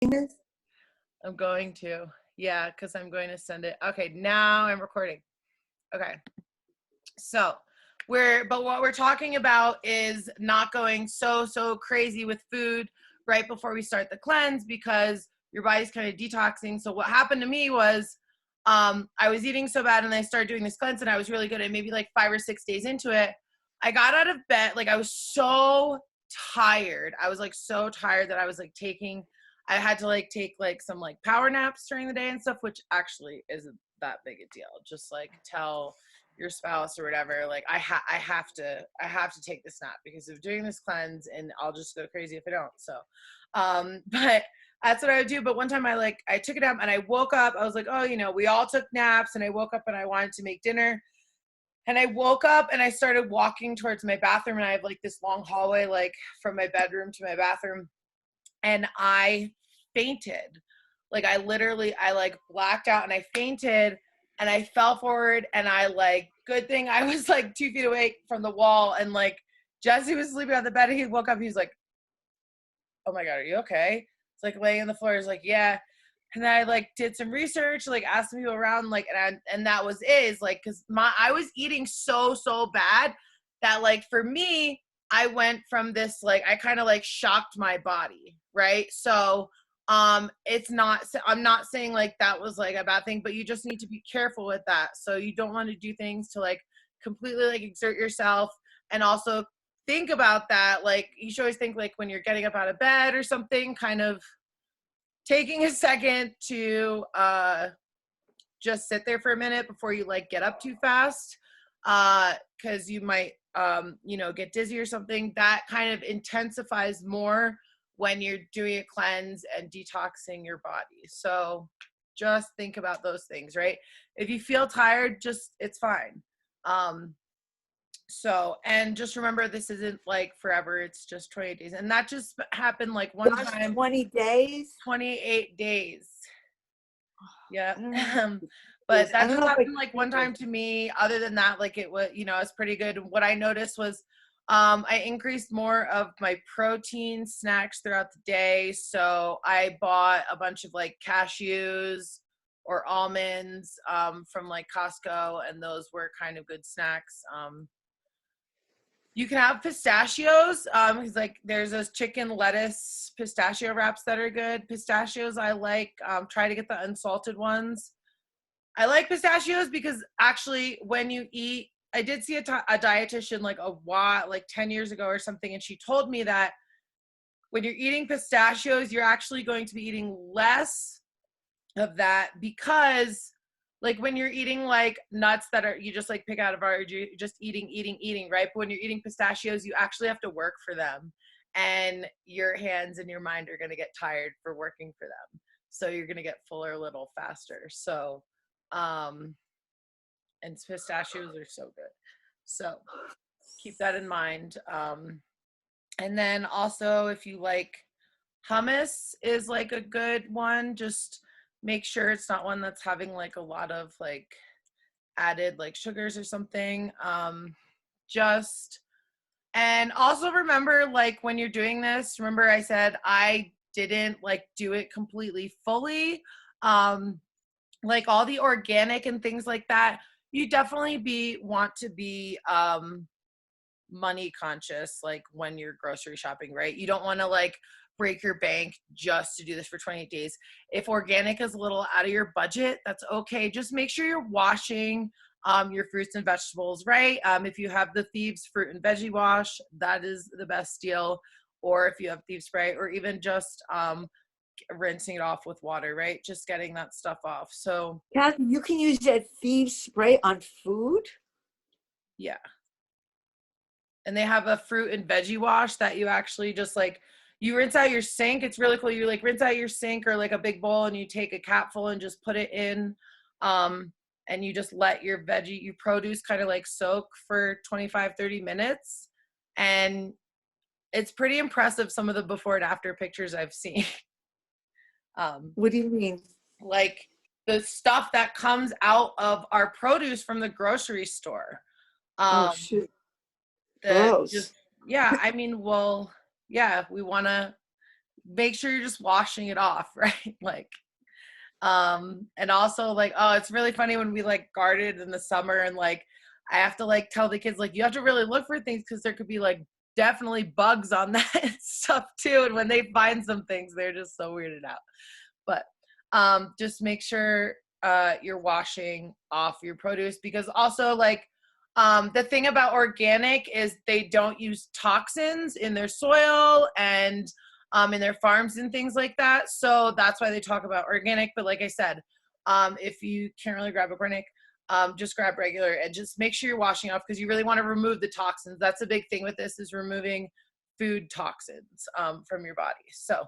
this? I'm going to. Yeah, because I'm going to send it. Okay, now I'm recording. Okay. So but what we're talking about is not going so crazy with food right before we start the cleanse, because your body's kind of detoxing. So what happened to me was I was eating so bad, and I started doing this cleanse, and I was really good. And maybe like 5 or 6 days into it, I got out of bed. Like I was so tired. I was like so tired that I was like I had to like take like some like power naps during the day and stuff, which actually isn't that big a deal. Just like tell your spouse or whatever, like I have to take this nap because of doing this cleanse, and I'll just go crazy if I don't. So but that's what I would do. But one time I took a nap, and I woke up, I was like, oh, we all took naps, and I woke up and I wanted to make dinner. And I woke up and I started walking towards my bathroom, and I have like this long hallway, like from my bedroom to my bathroom. And I fainted. Like I like blacked out, and I fainted, and I fell forward, and good thing I was like 2 feet away from the wall. And like Jesse was sleeping on the bed, and he woke up, he was like, oh my God, are you okay? It's like laying on the floor. He's like, yeah. And then I like did some research, like asked some people around, like, and that was it, is like, cause I was eating so bad that like, for me, I went from this, like, I kind of like shocked my body. Right. So, I'm not saying like that was like a bad thing, but you just need to be careful with that. So you don't want to do things to like completely like exert yourself. And also think about that. Like you should always think like when you're getting up out of bed or something, kind of taking a second to just sit there for a minute before you like get up too fast, because you might get dizzy or something. That kind of intensifies more when you're doing a cleanse and detoxing your body. So just think about those things, right? If you feel tired, it's fine. And just remember, this isn't like forever, it's just 28 days. And that just happened like one time. 20 days? 28 days. Yeah. But that just happened like one time to me. Other than that, like it was, it's pretty good. What I noticed was I increased more of my protein snacks throughout the day. So I bought a bunch of like cashews or almonds from like Costco, and those were kind of good snacks. You can have pistachios, because like there's those chicken lettuce pistachio wraps that are good. Pistachios I like. Try to get the unsalted ones. I like pistachios because actually when you eat, I did see a dietitian like a while, like 10 years ago or something, and she told me that when you're eating pistachios, you're actually going to be eating less of that, because like when you're eating like nuts that are, you just like pick out of our, you're just eating, right? But when you're eating pistachios, you actually have to work for them, and your hands and your mind are going to get tired for working for them. So you're going to get fuller a little faster. So, and pistachios are so good. So keep that in mind. And then also if you like, hummus is like a good one. Just make sure it's not one that's having like a lot of like added like sugars or something. And also remember, like when you're doing this, remember I said I didn't like do it completely fully. Like all the organic and things like that, you definitely want to be money conscious, like when you're grocery shopping, right? You don't want to like break your bank just to do this for 28 days. If organic is a little out of your budget, that's okay. Just make sure you're washing your fruits and vegetables, right? If you have the Thieves fruit and veggie wash, that is the best deal. Or if you have Thieves spray, or even just rinsing it off with water, right? Just getting that stuff off. So Kathy, you can use that Thieves spray on food? Yeah. And they have a fruit and veggie wash that you actually just like, you rinse out your sink. It's really cool. You like rinse out your sink or like a big bowl, and you take a capful and just put it in. And you just let your produce kind of like soak for 25, 30 minutes. And it's pretty impressive, some of the before and after pictures I've seen. What do you mean? Like the stuff that comes out of our produce from the grocery store. Oh, shoot. I mean, well, yeah, we want to make sure you're just washing it off, right? Like, and also like, oh, it's really funny when we like guarded in the summer and like, I have to like tell the kids, like, you have to really look for things because there could be like definitely bugs on that and stuff too. And when they find some things, they're just so weirded out. But just make sure you're washing off your produce, because also like the thing about organic is they don't use toxins in their soil and in their farms and things like that. So that's why they talk about organic. But like I said, if you can't really grab organic, just grab regular and just make sure you're washing off, because you really want to remove the toxins. That's a big thing with this, is removing food toxins from your body. So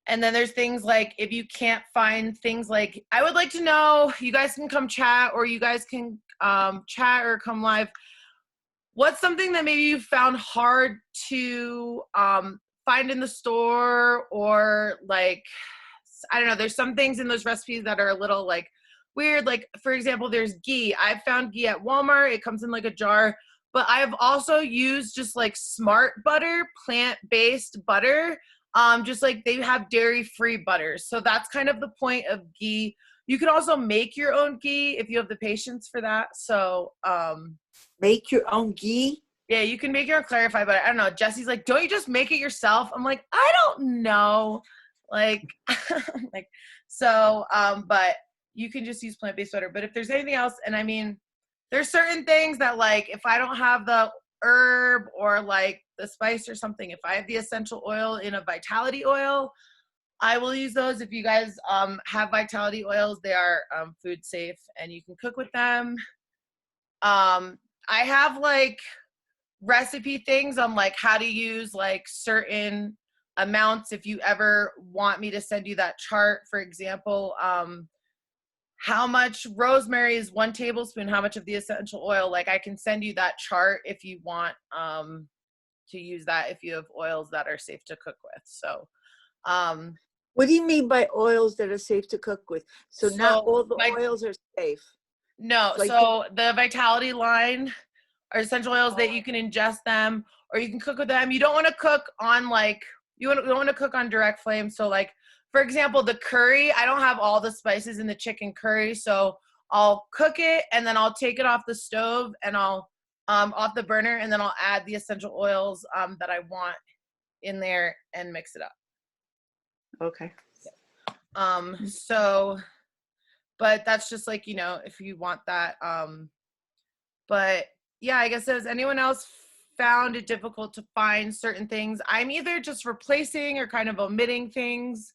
and then there's things like, if you can't find things, like, I would like to know, you guys can come chat, or you guys can chat or come live. What's something that maybe you found hard to find in the store, or like, I don't know, there's some things in those recipes that are a little like weird. Like, for example, there's ghee. I've found ghee at Walmart. It comes in like a jar, but I've also used just like smart butter, plant-based butter. Just like they have dairy-free butters. So that's kind of the point of ghee. You can also make your own ghee if you have the patience for that. So, Make your own ghee? yeah, you can make your own clarified butter. I don't know. Jesse's like, don't you just make it yourself? I'm like, I don't know. Like, like, so, but you can just use plant-based butter. But if there's anything else, and I mean, there's certain things that like, if I don't have the herb or like the spice or something, if I have the essential oil in a vitality oil, I will use those. If you guys have vitality oils, they are food safe and you can cook with them. I have like recipe things on like how to use like certain amounts. If you ever want me to send you that chart, for example, how much rosemary is 1 tablespoon, how much of the essential oil, like I can send you that chart if you want to use that, if you have oils that are safe to cook with. So What do you mean by oils that are safe to cook with? So not all the oils are safe. No, Like so the vitality line are essential oils that you can ingest them, or you can cook with them. You don't want to cook on like, don't want to cook on direct flame. So like, for example, the curry, I don't have all the spices in the chicken curry, so I'll cook it and then I'll take it off the stove and I'll off the burner, and then I'll add the essential oils that I want in there and mix it up. Okay. So, but that's just like, you know, if you want that. But yeah, I guess, has anyone else found it difficult to find certain things? I'm either just replacing or kind of omitting things.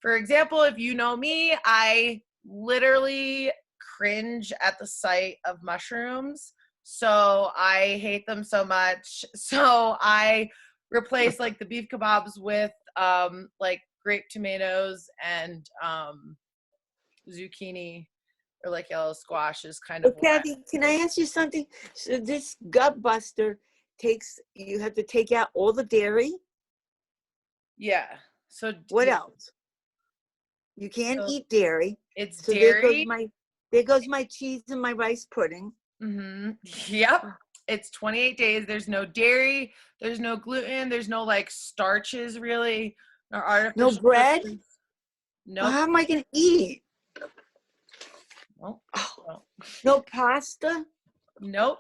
For example, if you know me, I literally cringe at the sight of mushrooms. So I hate them so much. So I replace like the beef kebabs with like grape tomatoes and zucchini, or like yellow squash is kind of. Kathy, can I ask you something? So this gut buster you have to take out all the dairy? Yeah. So what else? You can't eat dairy. It's so dairy. There goes my cheese and my rice pudding. Yep. It's 28 days. There's no dairy. There's no gluten. There's no like starches really. Or artificial. No bread? No. Well, how am I going to eat? Nope. No pasta? Nope.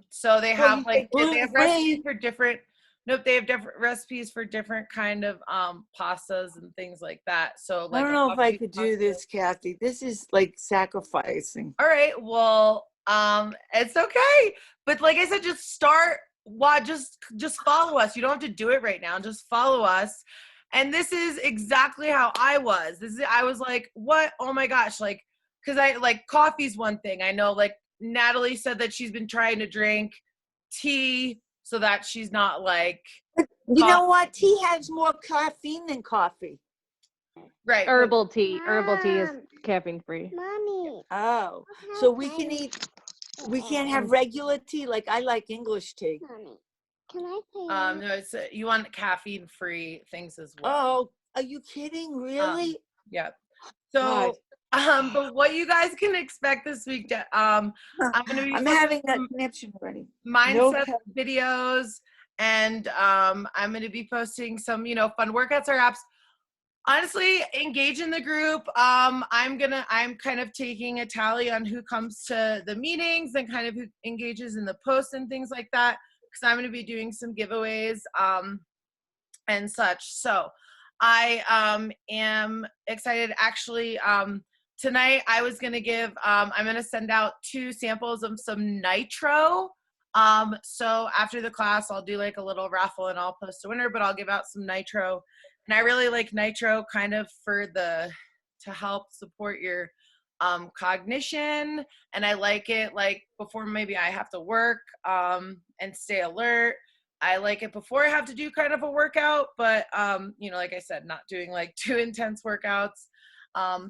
So they have like, they have recipes for different, they have different recipes for different kind of pastas and things like that. So like, I don't know if I could do this, Kathy. This is like sacrificing. All right. Well, it's okay. But like I said, just start. Just follow us. You don't have to do it right now. Just follow us. And this is exactly how I was. I was like, what? Oh my gosh. Like, cause I like, coffee's one thing. I know like Natalie said that she's been trying to drink tea so that she's not like. You know what? Tea has more caffeine than coffee. Right. Herbal tea is caffeine free. Mommy. Oh, so we can't have regular tea. Like I like English tea. Mommy, can I play? No, it's you want caffeine free things as well. Oh, are you kidding? Really? Yeah. So, but what you guys can expect this week, I'm gonna be having that connection already. Mindset videos And I'm going to be posting some, fun workouts or apps. Honestly, engage in the group. I'm kind of taking a tally on who comes to the meetings and kind of who engages in the posts and things like that, because I'm going to be doing some giveaways and such. So I am excited. Actually, tonight I was going to give, I'm going to send out 2 samples of some nitro. So after the class, I'll do like a little raffle and I'll post a winner, but I'll give out some nitro. And I really like nitro kind of to help support your cognition. And I like it like before maybe I have to work and stay alert. I like it before I have to do kind of a workout, but like I said, not doing like too intense workouts,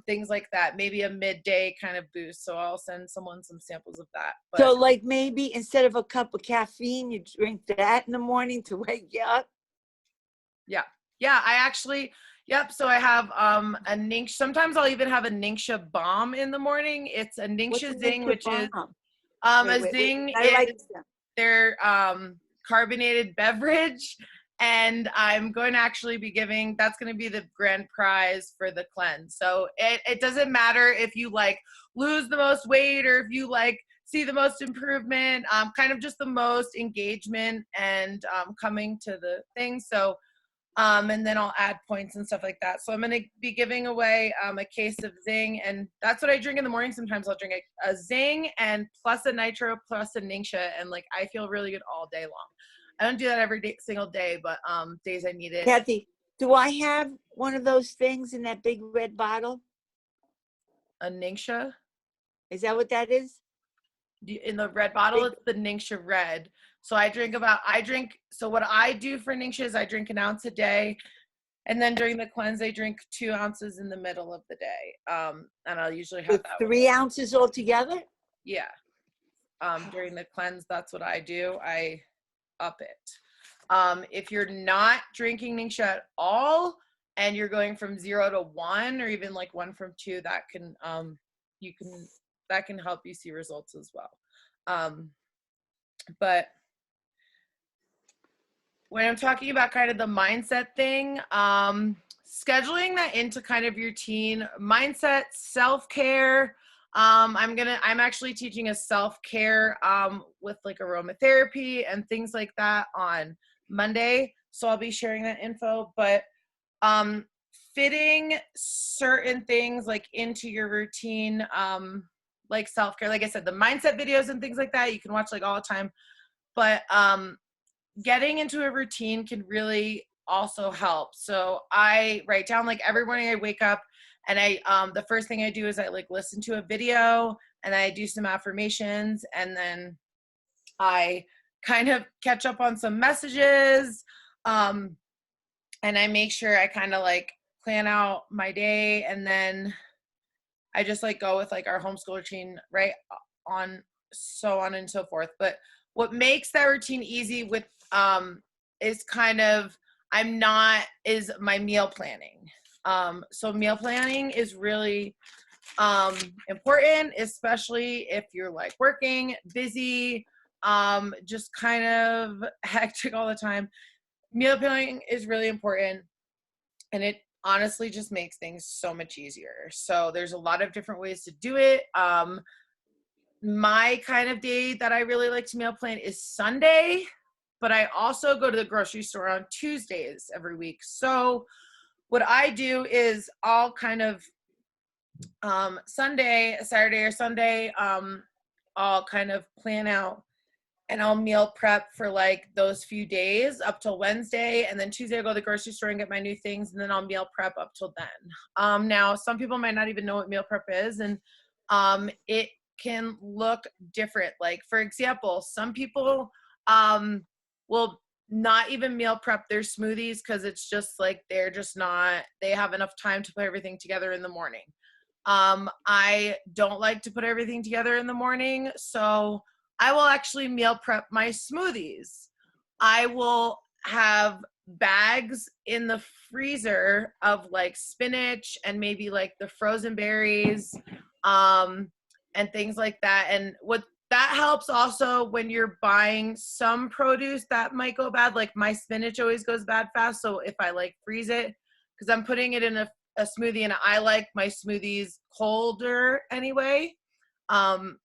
things like that. Maybe a midday kind of boost. So I'll send someone some samples of that. But, so like maybe instead of a cup of caffeine, you drink that in the morning to wake you up? Yeah, I actually, yep. So I have a Ningxia. Sometimes I'll even have a Ningxia bomb in the morning. It's a Ningxia Zing, which is Zing is their carbonated beverage. And I'm going to actually be giving, that's going to be the grand prize for the cleanse. So it doesn't matter if you like lose the most weight or if you like see the most improvement, kind of just the most engagement and coming to the thing. So and then I'll add points and stuff like that. So I'm going to be giving away a case of Zing, and that's what I drink in the morning. Sometimes I'll drink a Zing and plus a nitro plus a Ningxia, and like I feel really good all day long. I don't do that every single day, but days I need it. Kathy, do I have one of those things in that big red bottle? A Ningxia? Is that what that is? In the red bottle, it's the Ningxia Red. So so what I do for Ningxia is I drink 1 ounce a day. And then during the cleanse, I drink 2 ounces in the middle of the day. And I'll usually have that 3 ounces altogether? Yeah. During the cleanse, that's what I do. I up it. If you're not drinking Ningxia at all, and you're going from 0 to 1, or even like 1 from 2, that can that can help you see results as well. But when I'm talking about kind of the mindset thing, scheduling that into kind of your routine, mindset, self-care. I'm actually teaching a self-care with like aromatherapy and things like that on Monday. So I'll be sharing that info, but fitting certain things like into your routine, like self-care, like I said, the mindset videos and things like that, you can watch like all the time, but getting into a routine can really also help. So I write down like every morning I wake up and I the first thing I do is I like listen to a video and I do some affirmations, and then I kind of catch up on some messages, and I make sure I kind of like plan out my day, and then I just like go with like our homeschool routine right on, so on and so forth. But what makes that routine easy with is kind of is my meal planning. So meal planning is really important, especially if you're like working, busy, just kind of hectic all the time. Meal planning is really important, and it honestly just makes things so much easier. So there's a lot of different ways to do it. My kind of day that I really like to meal plan is Sunday, but I also go to the grocery store on Tuesdays every week. So what I do is I'll kind of Saturday or Sunday, I'll kind of plan out and I'll meal prep for like those few days up till Wednesday. And then Tuesday I'll go to the grocery store and get my new things, and then I'll meal prep up till then. Now, some people might not even know what meal prep is, and it can look different. Like, for example, some people will not even meal prep their smoothies because it's just like they have enough time to put everything together in the morning. I don't like to put everything together in the morning, so I will actually meal prep my smoothies. I will have bags in the freezer of like spinach and maybe like the frozen berries, and things like that. And what that helps also when you're buying some produce that might go bad. Like my spinach always goes bad fast. So if I like freeze it, because I'm putting it in a smoothie, and I like my smoothies colder anyway. And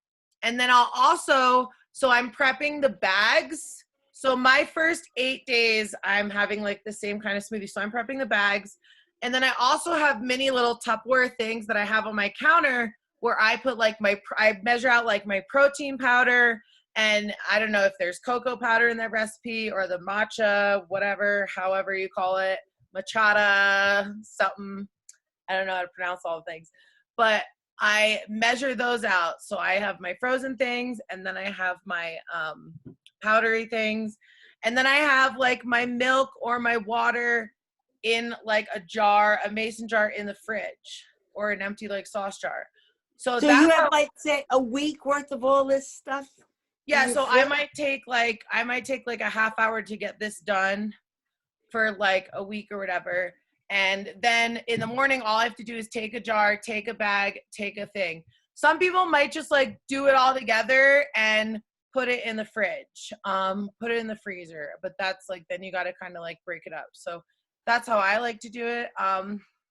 then I'll also, so I'm prepping the bags. So my first 8 days, I'm having like the same kind of smoothie. So I'm prepping the bags. And then I also have mini little Tupperware things that I have on my counter where I put like I measure out like my protein powder, and I don't know if there's cocoa powder in that recipe or the matcha, whatever, however you call it, matcha, something. I don't know how to pronounce all the things, but I measure those out. So I have my frozen things, and then I have my powdery things, and then I have like my milk or my water in like a jar, a mason jar in the fridge, or an empty like sauce jar. So So that's you have like say a week worth of all this stuff? yeah. in your So I fridge? might take like a half hour to get this done for like a week or whatever. And then in the morning, all I have to do is take a jar, take a bag, take a thing. Some people might just like do it all together and put it in the fridge, put it in the freezer. But that's like, then you got to kind of like break it up. So that's how I like to do it.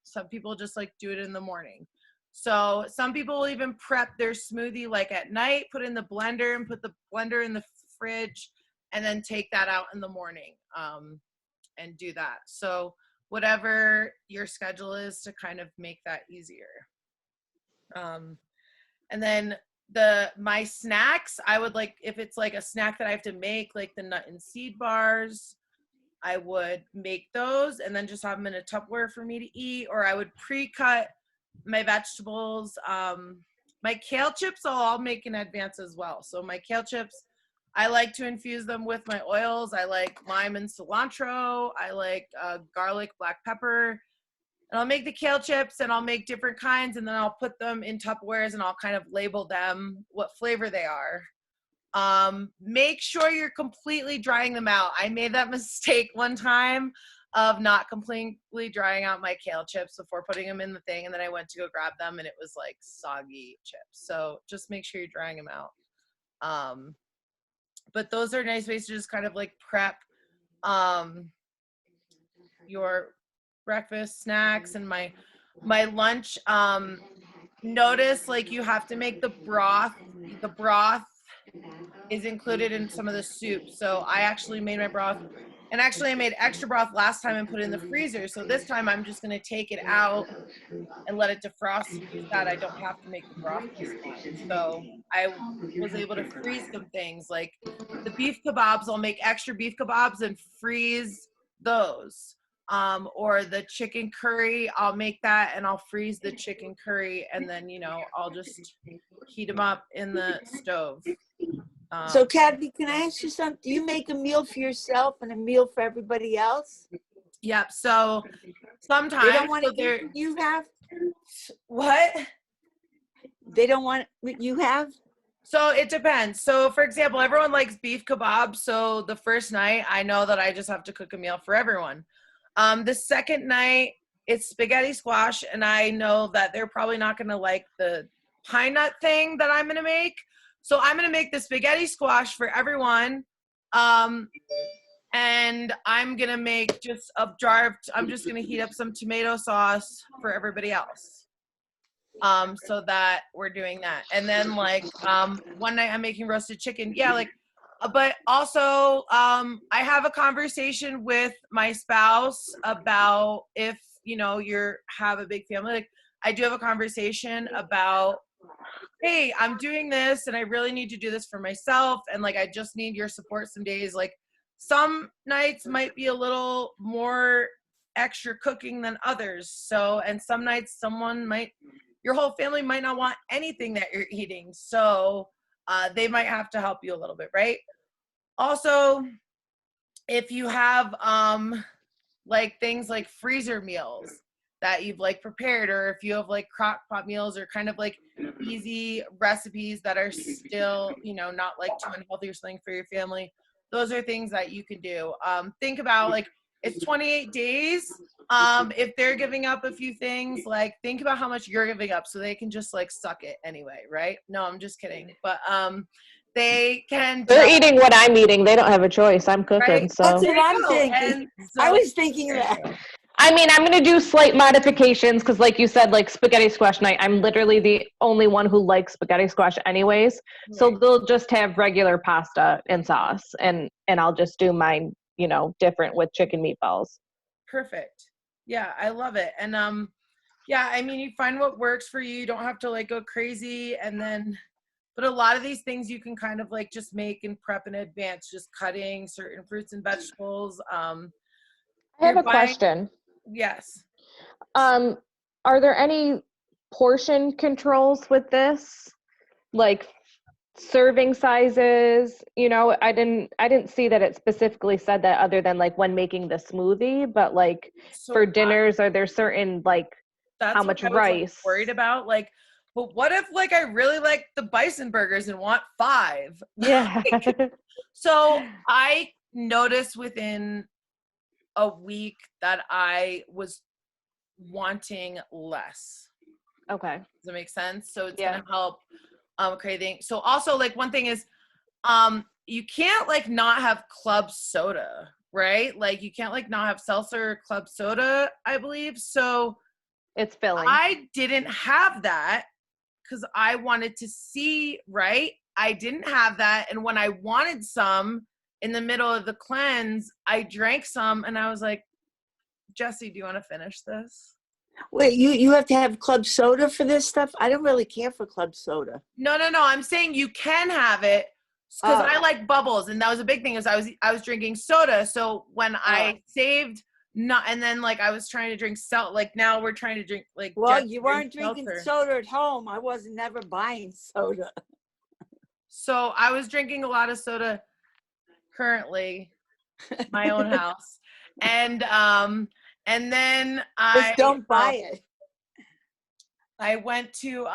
Some people just like do it in the morning. So some people will even prep their smoothie like at night, put in the blender and put the blender in the fridge, and then take that out in the morning and do that. So whatever your schedule is to kind of make that easier. And then my snacks, I would like, if it's like a snack that I have to make, like the nut and seed bars, I would make those and then just have them in a Tupperware for me to eat, or I would pre-cut my vegetables. My kale chips I'll make in advance as well. So my kale chips, I like to infuse them with my oils. I like lime and cilantro. I like garlic, black pepper. And I'll make the kale chips, and I'll make different kinds, and then I'll put them in Tupperwares, and I'll kind of label them what flavor they are. Make sure you're completely drying them out. I made that mistake one time of not completely drying out my kale chips before putting them in the thing, and then I went to go grab them, and it was like soggy chips. So just make sure you're drying them out. But those are nice ways to just kind of like prep your breakfast, snacks, and my lunch. Notice like you have to make the broth. The broth is included in some of the soup. So I actually made my broth, and actually I made extra broth last time and put it in the freezer. So this time I'm just going to take it out and let it defrost and use that. I don't have to make the broth this time. So I was able to freeze some things like the beef kebabs. I'll make extra beef kebabs and freeze those. Or the chicken curry, I'll make that and I'll freeze the chicken curry, and then, you know, I'll just heat them up in the stove. So Kathy, can I ask you something? Do you make a meal for yourself and a meal for everybody else? Yep. So sometimes They don't want to so eat what you have? what? They don't want what you have? So it depends. So for example, everyone likes beef kebab. So the first night I know that I just have to cook a meal for everyone. The second night it's spaghetti squash, and I know that they're probably not going to like the pine nut thing that I'm going to make. So I'm going to make the spaghetti squash for everyone. And I'm going to make just a jar I'm just going to heat up some tomato sauce for everybody else. So that we're doing that. And then like, one night I'm making roasted chicken. Yeah. Like, but also, I have a conversation with my spouse about if, you know, have a big family. Like I do have a conversation about, hey, I'm doing this and I really need to do this for myself. And like, I just need your support some days. Like some nights might be a little more extra cooking than others. So, and some nights your whole family might not want anything that you're eating. So they might have to help you a little bit, right? Also, if you have like things like freezer meals that you've like prepared, or if you have like crock pot meals or kind of like easy recipes that are still, you know, not like too unhealthy or something for your family, those are things that you can do. Think about like, it's 28 days. If they're giving up a few things, like think about how much you're giving up so they can just like suck it anyway, right? No, I'm just kidding. But they can They're just, eating what I'm eating. They don't have a choice. I'm cooking, right? so. That's There what you I'm go. thinking. And I so, was thinking there you that. go. I mean, I'm going to do slight modifications because, like you said, like spaghetti squash night, I'm literally the only one who likes spaghetti squash anyways. So Right. they'll just have regular pasta and sauce, and I'll just do mine, you know, different with chicken meatballs. Perfect. Yeah, I love it. And yeah, I mean, you find what works for you. You don't have to like go crazy. And then, but a lot of these things you can kind of like just make and prep in advance, just cutting certain fruits and vegetables. I have You're a buying, question. yes. Um, are there any portion controls with this? Like serving sizes, you know, I didn't see that it specifically said that other than like when making the smoothie, but like So for dinners, are there certain like how that's what much I was like rice? worried about. Like, but what if like I really like the bison burgers and want 5? Yeah. So I noticed within a week that I was wanting less. Okay. Does that make sense? So it's Yeah. gonna help craving. So also like one thing is you can't like not have club soda, right? Like you can't like not have seltzer or club soda, I believe. So It's filling. I didn't have that because I wanted to see, right? I didn't have that. And when I wanted some in the middle of the cleanse, I drank some and I was like, Jesse, do you want to finish this? Wait, you have to have club soda for this stuff? I don't really care for club soda. No. I'm saying you can have it because I like bubbles, and that was a big thing. Is I was drinking soda, so when I saved not, and then like I was trying to drink like now we're trying to drink like. Well, Jess you weren't drinking seltzer. soda at home. I wasn't never buying soda. So I was drinking a lot of soda currently, my own house, and then Just don't buy it. I went to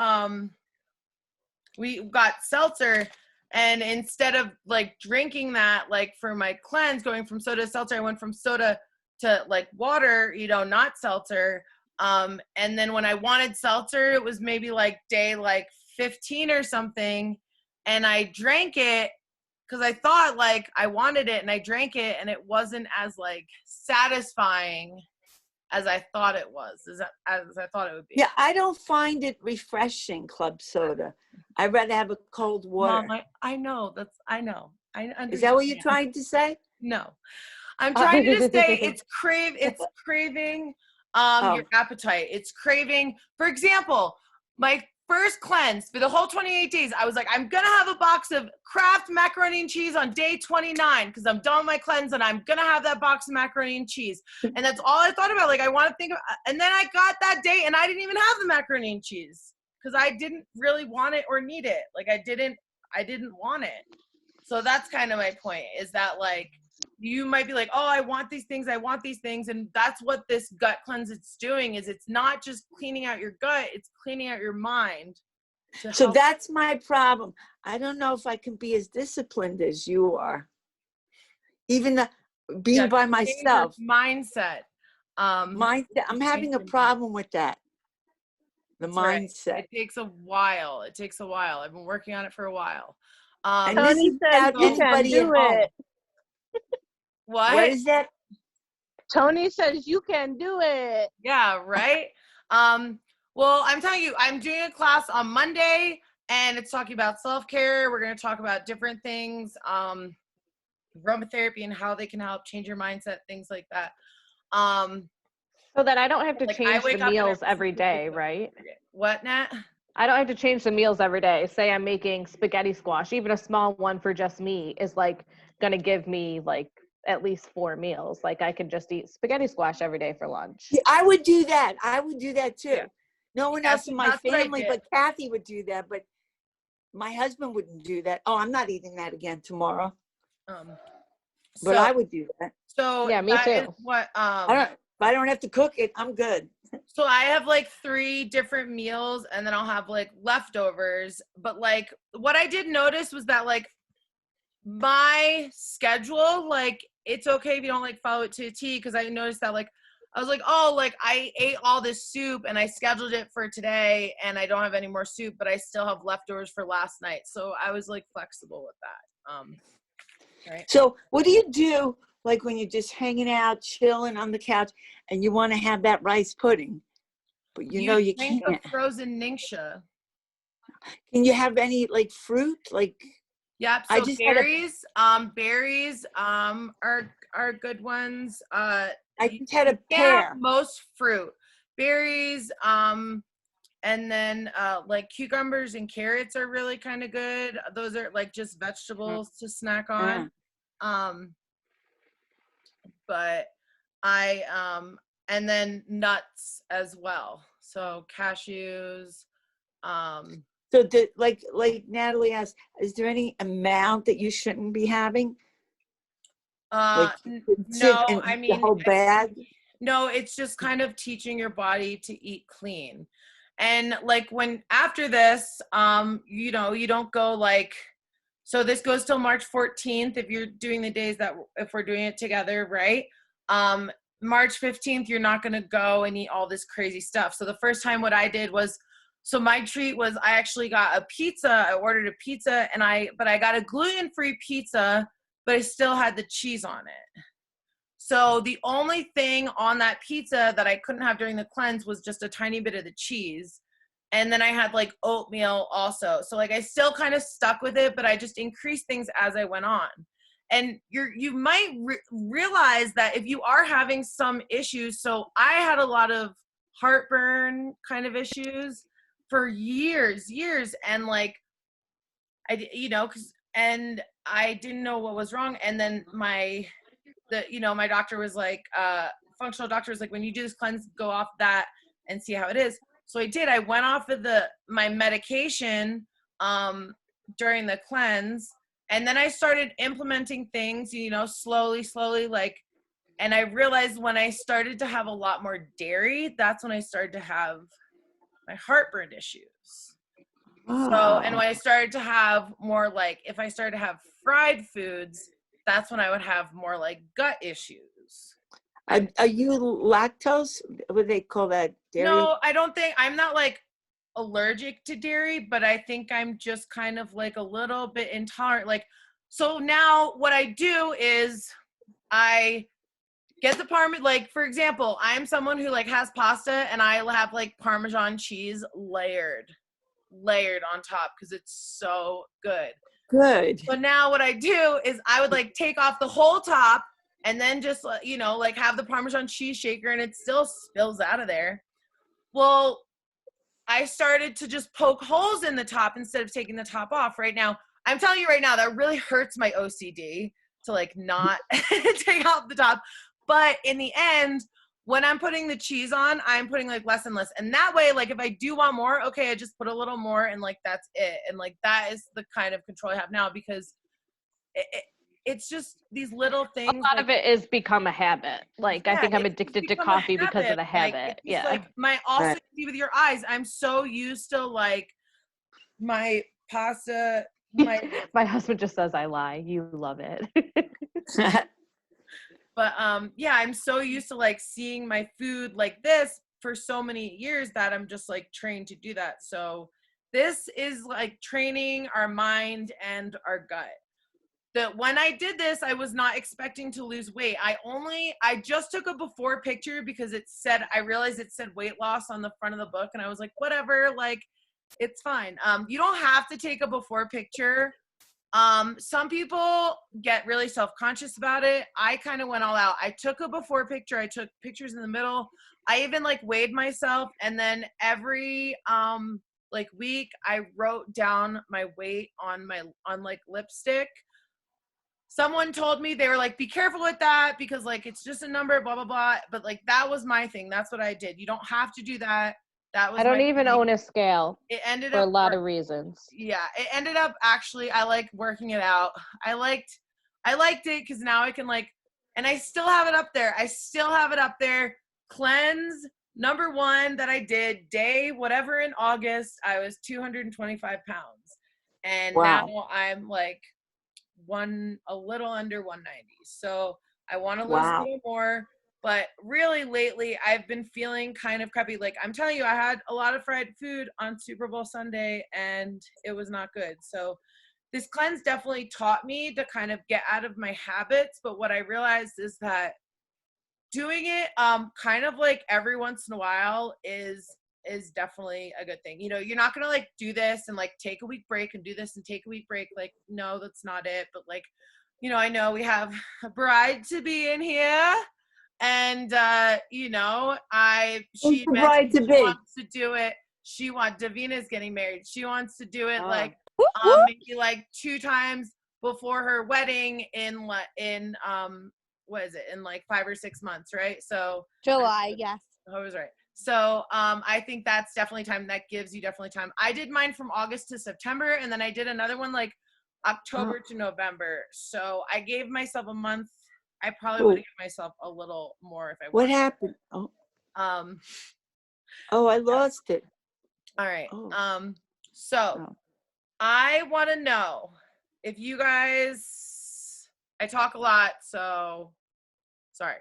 we got seltzer, and instead of like drinking that like for my cleanse, going from soda to seltzer, I went from soda to like water, you know, not seltzer. And then when I wanted seltzer, it was maybe like day like 15 or something, and I drank it because I thought like I wanted it, and I drank it, and it wasn't as like satisfying as I thought it was, as I thought it would be. Yeah, I don't find it refreshing, club soda. I'd rather have a cold water. Mom, I know. I know. I understand. Is that what you're trying to say? No. I'm trying to just say it's craving your appetite. It's craving. For example, my first cleanse for the whole 28 days, I was like, I'm going to have a box of Kraft macaroni and cheese on day 29 because I'm done with my cleanse, and I'm going to have that box of macaroni and cheese. And that's all I thought about. Like, I want to think of, and then I got that day and I didn't even have the macaroni and cheese because I didn't really want it or need it. Like I didn't want it. So that's kind of my point, is that like, you might be like, oh, I want these things. And that's what this gut cleanse is doing, is it's not just cleaning out your gut, it's cleaning out your mind. So that's my problem. I don't know if I can be as disciplined as you are. Even being by myself. Mindset. I'm having a problem with that. The mindset. Right. It takes a while. I've been working on it for a while. And this is about anybody at home. What is that? Tony says you can do it. Yeah, right? Well, I'm telling you, I'm doing a class on Monday, and it's talking about self-care. We're going to talk about different things, aromatherapy and how they can help change your mindset, things like that. So that I don't have to like, change the meals every day, right? What, Nat? I don't have to change the meals every day. Say I'm making spaghetti squash, even a small one for just me is like going to give me like at least 4 meals. Like I could just eat spaghetti squash every day for lunch. Yeah, I would do that. I would do that too. Yeah. No one else in my family, but Kathy would do that. But my husband wouldn't do that. Oh, I'm not eating that again tomorrow. But I would do that. So yeah, me too. What if I don't have to cook it, I'm good. So I have like 3 different meals, and then I'll have like leftovers. But like what I did notice was that like my schedule, like it's okay if you don't like follow it to a T, because I noticed that like I was like, oh, like I ate all this soup and I scheduled it for today and I don't have any more soup, but I still have leftovers for last night. So I was like flexible with that. Right. So what do you do like when you're just hanging out, chilling on the couch and you want to have that rice pudding, but you know you drink can't? a frozen ningxia. Can you have any like fruit? Like, yep. So berries, berries are good ones. I just had a pear. Most fruit, berries, and then like cucumbers and carrots are really kind of good. Those are like just vegetables to snack on. But and then nuts as well. So cashews. So like Natalie asked, is there any amount that you shouldn't be having? No, I mean, the whole bag? No, it's just kind of teaching your body to eat clean. And like after this, you know, you don't go like, so this goes till March 14th if you're doing the days if we're doing it together, right? March 15th, you're not going to go and eat all this crazy stuff. So the first time what I did was, so my treat was I actually got a pizza. I ordered a pizza but I got a gluten-free pizza, but I still had the cheese on it. So the only thing on that pizza that I couldn't have during the cleanse was just a tiny bit of the cheese. And then I had like oatmeal also. So like I still kind of stuck with it, but I just increased things as I went on. And you might realize that if you are having some issues, so I had a lot of heartburn kind of issues for years, and like, and I didn't know what was wrong. And then my doctor was like, functional doctor was like, when you do this cleanse, go off that and see how it is. So I did. I went off of my medication during the cleanse, and then I started implementing things, slowly, like, and I realized when I started to have a lot more dairy, that's when I started to have my heartburn issues. So, and when I started to have more like, if I started to have fried foods, that's when I would have more like gut issues. Are you lactose? What do they call that? Dairy? No, I don't think, I'm not like allergic to dairy, but I think I'm just kind of like a little bit intolerant. Like, so now what I do is I get the Parmesan, like for example, I'm someone who like has pasta and I'll have like Parmesan cheese layered on top because it's so good. So now what I do is I would like take off the whole top and then just, like have the Parmesan cheese shaker and it still spills out of there. Well, I started to just poke holes in the top instead of taking the top off. Right now, I'm telling you right now, that really hurts my OCD to like not take off the top. But in the end, when I'm putting the cheese on, I'm putting like less and less. And that way, like if I do want more, okay, I just put a little more and like that's it. And like that is the kind of control I have now because it's just these little things. A lot of it is become a habit. Like I think I'm addicted to coffee because of the habit. Like, like also see with your eyes, I'm so used to like my pasta. My husband just says I lie. You love it. But yeah, I'm so used to like seeing my food like this for so many years that I'm just like trained to do that. So this is like training our mind and our gut. That when I did this, I was not expecting to lose weight. I just took a before picture because I realized it said weight loss on the front of the book. And I was like, whatever, like it's fine. You don't have to take a before picture. Some people get really self-conscious about it. I kind of went all out. I took a before picture. I took pictures in the middle. I even like weighed myself. And then every, like week I wrote down my weight on like lipstick. Someone told me, they were like, be careful with that because like, it's just a number, blah, blah, blah. But like, that was my thing. That's what I did. You don't have to do that. I don't even own a scale. It ended for up a lot of reasons. Yeah, it ended up actually, I like working it out. I liked it because now I can like, and I still have it up there. Cleanse number 1 that I did, day whatever in August, I was 225 pounds. And now I'm like a little under 190. So I want to lose a little more. But really lately, I've been feeling kind of crappy. Like I'm telling you, I had a lot of fried food on Super Bowl Sunday and it was not good. So this cleanse definitely taught me to kind of get out of my habits. But what I realized is that doing it kind of like every once in a while is definitely a good thing. You know, you're not gonna like do this and like take a week break and do this and take a week break. Like, no, that's not it. But like, you know, I know we have a bride to be in here. And you know, she mentioned she wants to do it. Davina's getting married. She wants to do it like maybe like 2 times before her wedding in what is it, in like 5 or 6 months, right? So July, yes. I was right. So I think that's definitely time. That gives you definitely time. I did mine from August to September, and then I did another one like October to November. So I gave myself a month. I probably would have given myself a little more if I wanted. What happened? I lost it. All right. So I want to know if you guys, I talk a lot, so sorry,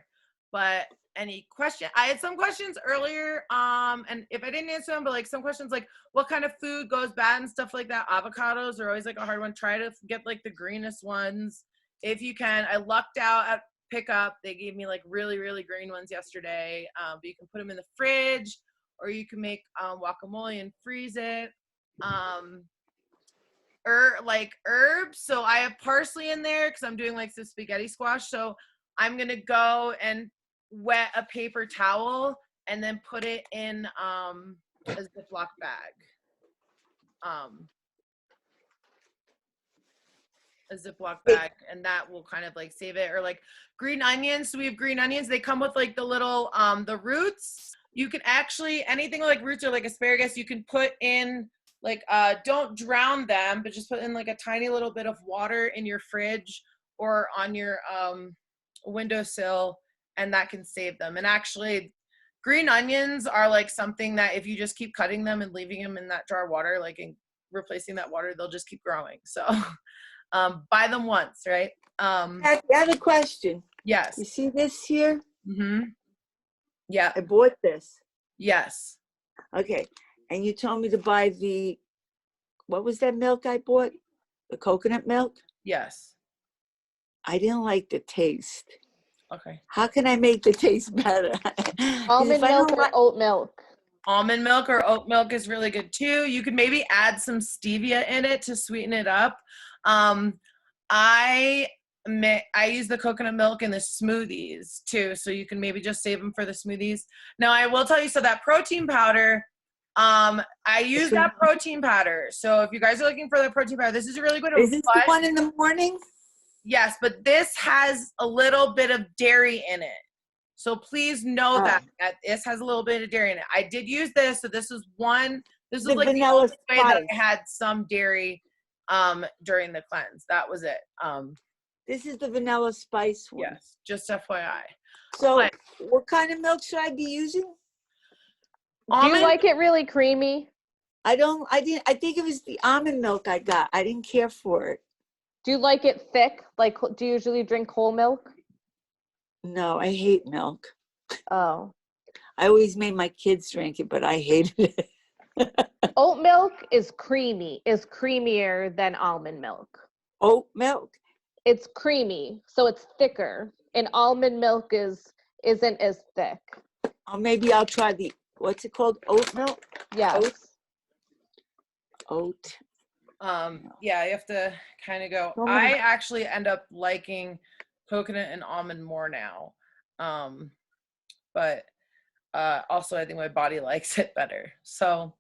but any question? I had some questions earlier, and if I didn't answer them, but like some questions like what kind of food goes bad and stuff like that. Avocados are always like a hard one. Try to get like the greenest ones if you can. I lucked out at pickup. They gave me like really, really green ones yesterday, but you can put them in the fridge or you can make guacamole and freeze it. Like herbs. So I have parsley in there because I'm doing like some spaghetti squash. So I'm going to go and wet a paper towel and then put it in a Ziploc bag. A Ziploc bag, and that will kind of like save it. Or like green onions. So we have green onions. They come with like the little the roots. You can actually, anything like roots or like asparagus, you can put in like don't drown them, but just put in like a tiny little bit of water in your fridge or on your windowsill, and that can save them. And actually green onions are like something that if you just keep cutting them and leaving them in that jar of water, like in replacing that water, they'll just keep growing. So buy them once, right? I have a question. Yes. You see this here? Mm-hmm. Yeah. I bought this. Yes. Okay. And you told me to buy what was that milk I bought? The coconut milk? Yes. I didn't like the taste. Okay. How can I make the taste better? Almond milk or oat milk? Almond milk or oat milk is really good too. You could maybe add some stevia in it to sweeten it up. I use the coconut milk in the smoothies too, so you can maybe just save them for the smoothies. Now I will tell you, so that protein powder, I use that protein powder. So if you guys are looking for the protein powder, this is a really good one. Is this the one in the morning? Yes, but this has a little bit of dairy in it. So please know that this has a little bit of dairy in it. I did use this, so this is like the only way that I had some dairy during the cleanse. That was it. This is the vanilla spice one. Yes, just FYI. So what kind of milk should I be using? Do you like it really creamy? I think it was the almond milk I got. I didn't care for it. Do you like it thick? Like, do you usually drink whole milk? No, I hate milk. Oh. I always made my kids drink it, but I hated it. Oat milk is creamier than almond milk. Oat milk? It's creamy, so it's thicker. And almond milk isn't as thick. Or maybe I'll try what's it called? Oat milk? Yes. Oat. Yeah, you have to kind of go. I actually end up liking coconut and almond more now. But also I think my body likes it better. So,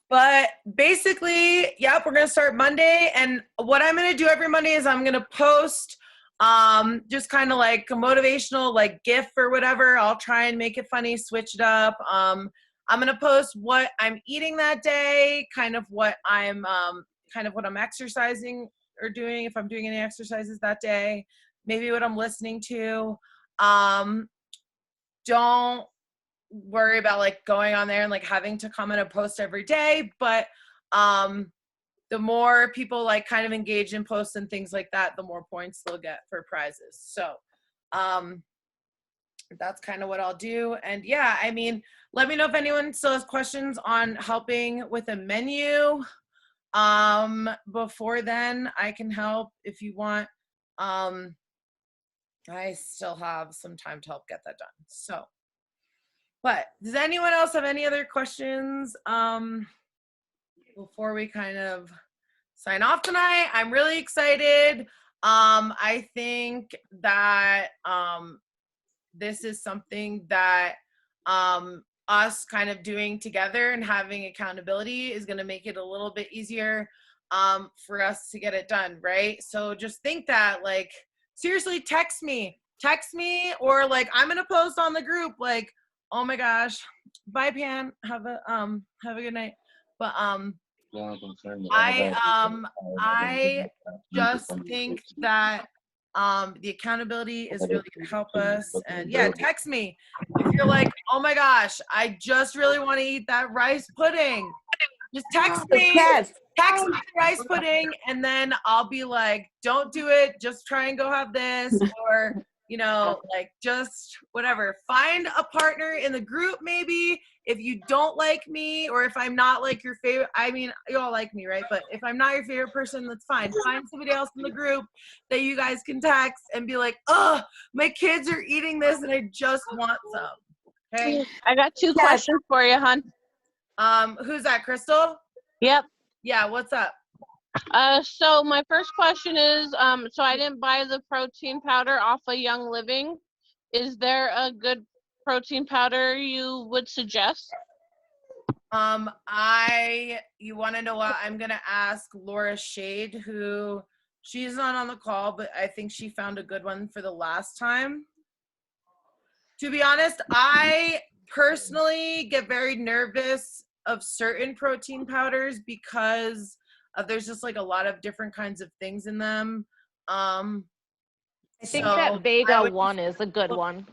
but basically, yep, we're going to start Monday. And what I'm going to do every Monday is I'm going to post just kind of like a motivational like GIF or whatever. I'll try and make it funny, switch it up. I'm going to post what I'm eating that day, kind of what I'm exercising or doing, if I'm doing any exercises that day, maybe what I'm listening to. Don't worry about like going on there and like having to comment and post every day, but the more people like kind of engage in posts and things like that, the more points they'll get for prizes. So That's kind of what I'll do. And yeah, I mean, let me know if anyone still has questions on helping with a menu. Before then, I can help if you want. I still have some time to help get that done. So, but does anyone else have any other questions before we kind of sign off tonight? I'm really excited. I think that this is something that us kind of doing together and having accountability is going to make it a little bit easier for us to get it done, right? So just think that, like, seriously, text me, or like, I'm going to post on the group, like, oh my gosh, bye Pan, have a good night. But I just think that the accountability is really going to help us. And yeah, text me if you're like, oh my gosh, I just really want to eat that rice pudding. Just text me the rice pudding, and then I'll be like, don't do it, just try and go have this, or you know, like, just whatever. Find a partner in the group, maybe, if you don't like me, or if I'm not like your favorite. I mean, you all like me, right? But if I'm not your favorite person, that's fine. Find somebody else in the group that you guys can text and be like, oh, my kids are eating this and I just want some. Okay. I got two questions for you, hon. Who's that, Crystal? Yep. Yeah, what's up? So my first question is, so I didn't buy the protein powder off of Young Living. Is there a good protein powder you would suggest? You want to know what? I'm going to ask Laura Shade, who she's not on the call, but I think she found a good one for the last time. To be honest, I personally get very nervous of certain protein powders because there's just like a lot of different kinds of things in them. I think that Vega one is a good one.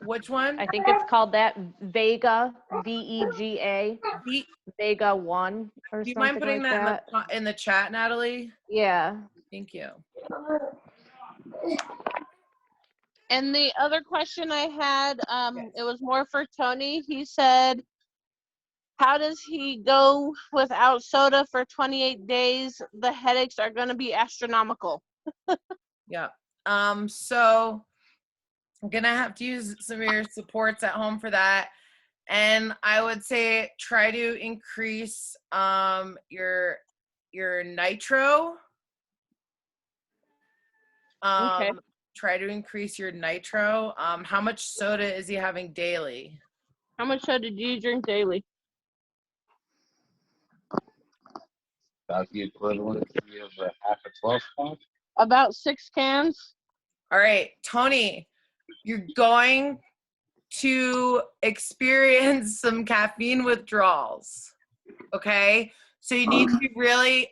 Which one? I think it's called that Vega, VEGA, Vega 1 or something like that. Do you mind putting that in the chat, Natalie? Yeah. Thank you. And the other question I had, it was more for Tony. He said, how does he go without soda for 28 days? The headaches are going to be astronomical. Yeah. So I'm going to have to use some of your supports at home for that. And I would say try to increase your nitro. Okay. Try to increase your nitro. How much soda is he having daily? How much soda do you drink daily? About the equivalent of half a 12-pack. About 6 cans. All right, Tony, you're going to experience some caffeine withdrawals. Okay, so you need to be really,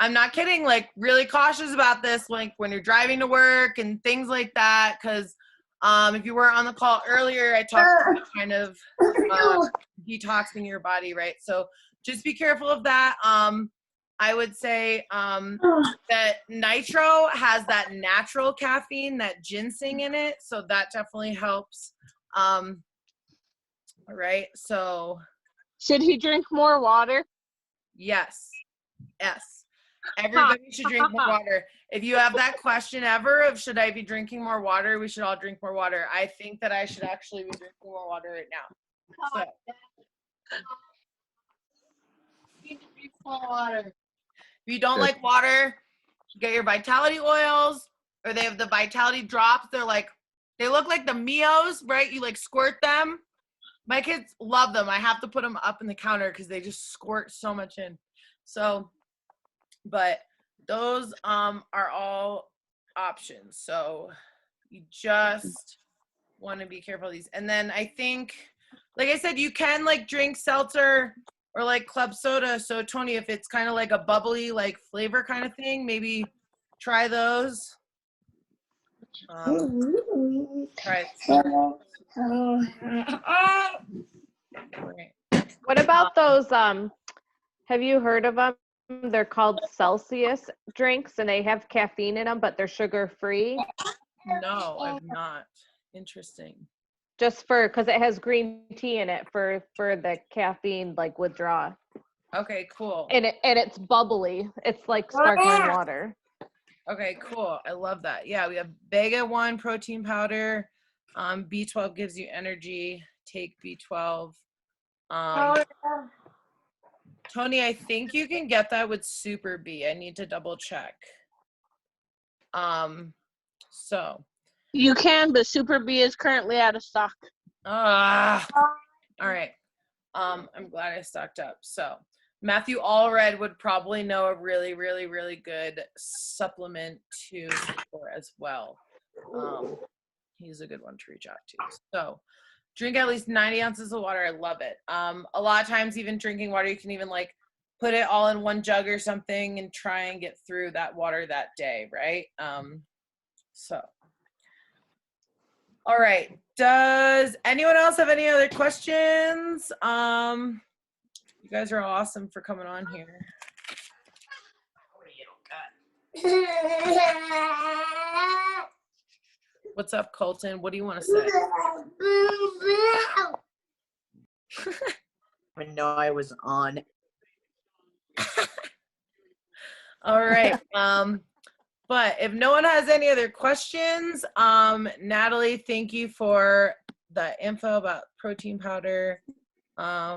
I'm not kidding, like really cautious about this, like when you're driving to work and things like that, because if you were on the call earlier, I talked about kind of detoxing your body, right? So just be careful of that. I would say that nitro has that natural caffeine, that ginseng in it, so that definitely helps. All right, so. Should he drink more water? Yes. Everybody should drink more water. If you have that question ever of should I be drinking more water, we should all drink more water. I think that I should actually be drinking more water right now. So. If you don't like water, get your vitality oils, or they have the vitality drops. They look like the Mios, right? You like squirt them. My kids love them. I have to put them up in the counter because they just squirt so much in. So, but those are all options. So you just want to be careful of these. And then I think, like I said, you can like drink seltzer or like club soda. So Tony, if it's kind of like a bubbly, like flavor kind of thing, maybe try those. Try it. What about those, have you heard of them? They're called Celsius drinks and they have caffeine in them, but they're sugar free. No, I've not. Interesting. Just because it has green tea in it for the caffeine like withdrawal. Okay, cool. And it's bubbly. It's like sparkling water. Okay, cool. I love that. Yeah, we have Vega 1 protein powder. B12 gives you energy. Take B12. Tony, I think you can get that with Super B. I need to double check. So. You can, but Super B is currently out of stock. All right. I'm glad I stocked up. So Matthew Allred would probably know a really, really, really good supplement to for as well. He's a good one to reach out to. So drink at least 90 ounces of water. I love it. A lot of times even drinking water, you can even like put it all in one jug or something and try and get through that water that day, right? So. All right. Does anyone else have any other questions? You guys are awesome for coming on here. What's up, Colton? What do you want to say? I know I was on. All right. But if no one has any other questions, Natalie, thank you for the info about protein powder. Bye,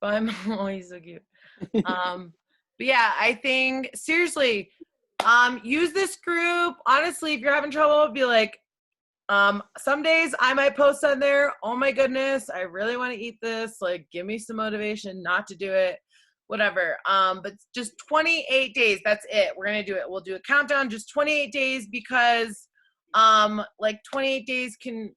Mom. He's so cute. But yeah, I think seriously, use this group. Honestly, if you're having trouble, be like, some days I might post on there, oh my goodness, I really want to eat this. Like, give me some motivation not to do it. Whatever. But just 28 days. That's it. We're going to do it. We'll do a countdown, just 28 days because, like 28 days can,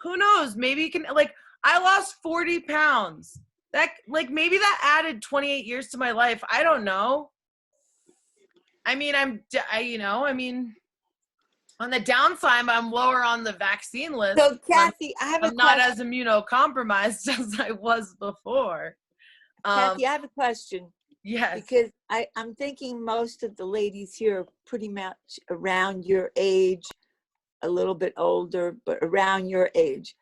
who knows? Maybe you can, like, I lost 40 pounds. That, like, maybe that added 28 years to my life. I don't know. I mean, on the downside, I'm lower on the vaccine list. So, Kathy, I'm not as immunocompromised as I was before. Kathy, I have a question. Yes. Because I'm thinking most of the ladies here are pretty much around your age, a little bit older, but around your age.